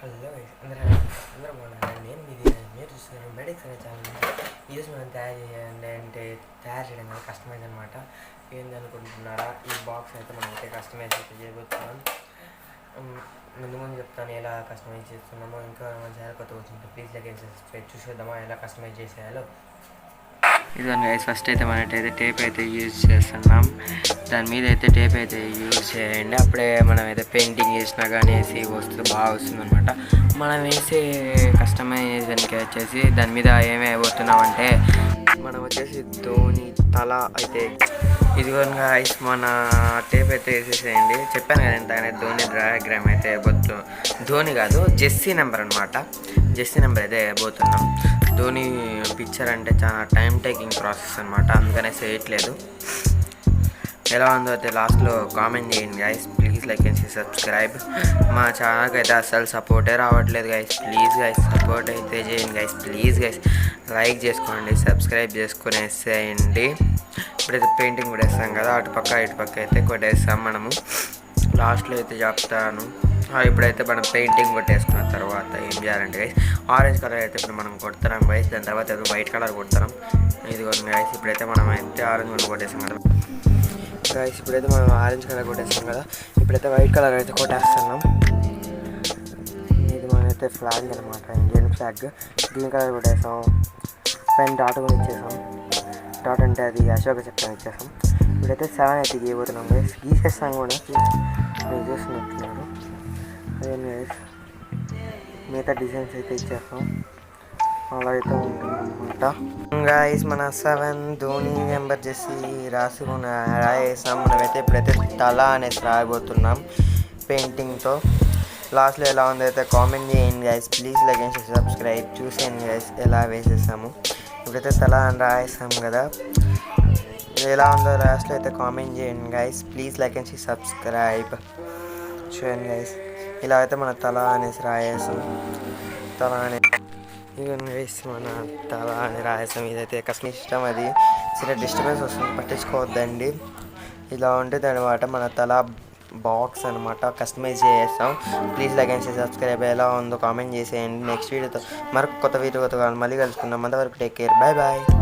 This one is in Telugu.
హలో అందరూ అందరూ బాగున్నారండి. మీరు చూస్తున్నారు మెడిక్స్ అనే ఛానల్. ఈరోజు మనం తయారు చేయడం కదా కస్టమైజ్ అనమాట. ఏందనుకుంటున్నారా? ఈ బాక్స్ అయితే మనం అయితే కస్టమైజ్ అయితే చేయబోతున్నాం. ముందు చెప్తాను ఎలా కస్టమైజ్ చేస్తున్నామో. ఇంకా మన ఛానల్ కొత్త వచ్చింది ప్లీజ్ లైక్ అండ్ సబ్స్క్రైబ్. చూసేద్దామా ఎలా కస్టమైజ్ చేసేయాలో. ఇదిగోండి గైస్, ఫస్ట్ అయితే మనకైతే టేప్ అయితే యూజ్ చేస్తున్నాం. దాని మీద అయితే టేప్ అయితే యూజ్ చేయండి. అప్పుడే మనం అయితే పెయింటింగ్ చేసినా కానీ వేసి వస్తుంది బాగా వస్తుంది అనమాట. మనం వేసే కస్టమైజేషన్కి వచ్చేసి దాని మీద ఏమి అయిపోతున్నామంటే మనం వచ్చేసి ధోని తల అయితే ఇదిగోండి గైస్, మన టేప్ అయితే వేసేసేయండి. చెప్పాను కదా ఇంతగానే ధోని డయాగ్రామ్ అయితే ధోని కాదు జెస్సీ నెంబర్ అనమాట. జెస్సీ నెంబర్ అయితే వేయబోతున్నాం. ధోని పిక్చర్ అంటే చాలా టైం టేకింగ్ ప్రాసెస్ అనమాట, అందుకనే చేయట్లేదు. ఎలా ఉందో అయితే లాస్ట్లో కామెంట్ చేయండి guys. Please like and subscribe. మా ఛానల్కి అయితే అస్సలు సపోర్టే రావట్లేదు గైస్. ప్లీజ్ గైస్ సపోర్ట్ అయితే చేయండి గైస్. ప్లీజ్ గైస్ లైక్ చేసుకోండి, సబ్స్క్రైబ్ చేసుకునేసేయండి. ఇప్పుడైతే పెయింటింగ్ కూడా వేస్తాం కదా, అటుపక్క ఇటుపక్క అయితే కొట్టేస్తాం మనము. లాస్ట్లో అయితే చెప్తాను. ఇప్పుడైతే మనం పెయింటింగ్ కొట్టేసుకున్న తర్వాత ఏం చేయాలంటే గైస్, ఆరెంజ్ కలర్ అయితే ఇప్పుడు మనం కొడతాం గైస్. దాని తర్వాత అయితే వైట్ కలర్ కొడతాం. ఇదిగోండి గైస్, ఇప్పుడైతే మనం అయితే ఆరెంజ్ కలర్ కొట్టేస్తాం కదా గైస్. ఇప్పుడైతే మనం ఆరెంజ్ కలర్ కొట్టేస్తాం కదా, ఇప్పుడైతే వైట్ కలర్ అయితే కొట్టేస్తున్నాం. ఇది మనైతే ఫ్లాగ్ అనమాట, ఇండియన్ ఫ్లాగ్. గ్రీన్ కలర్ కొట్టేస్తాం. పైన డాట్ కూడా ఇచ్చేసాం. డాట్ అంటే అది అశోక చక్రం ఇచ్చేసాం. ఇప్పుడైతే 7 అయితే గీయబోతున్నాం గైస్. గీసేస్తాం కూడా మీరు చూస్తున్నట్టున్నారు. అదే గైస్, మిగతా డిజైన్స్ అయితే ఇచ్చేస్తాం. అలా అయితే ఉంటుందన్నమాట గైస్. మన 7 ధోని నెంబర్ చేసి రాసేసాం. మనమైతే ఇప్పుడైతే తల అనేసి రాయబోతున్నాం పెయింటింగ్తో. లాస్ట్లో ఎలా ఉందో అయితే కామెంట్ చేయండి guys. Please like and subscribe. చూసేయండి గైస్ ఎలా వేసేసాము. ఇప్పుడైతే తల అని రాసేసాం కదా, ఎలా ఉందో లాస్ట్లో అయితే కామెంట్ చేయండి guys. Please like and subscribe. చూడండి గైస్, ఇలా అయితే మన తల అనేసి రాయేసాం. తల అనే గైస్, మన తల అని రాయేసాం. ఇదైతే కష్టం ఇష్టం, అది చిన్న డిస్టర్బెన్స్ వస్తుంది, పట్టించుకోవద్దండి. ఇలా ఉంటుంది అనమాట మన తల బాక్స్ అనమాట. కస్టమైజ్ చేస్తాం. Please like and subscribe. ఎలా ఉందో కామెంట్ చేసేయండి. నెక్స్ట్ వీడియోతో మరొక కొత్త వీడియోతో మళ్ళీ కలుసుకుందాం. అంతవరకు టేక్ కేర్, బాయ్ బాయ్.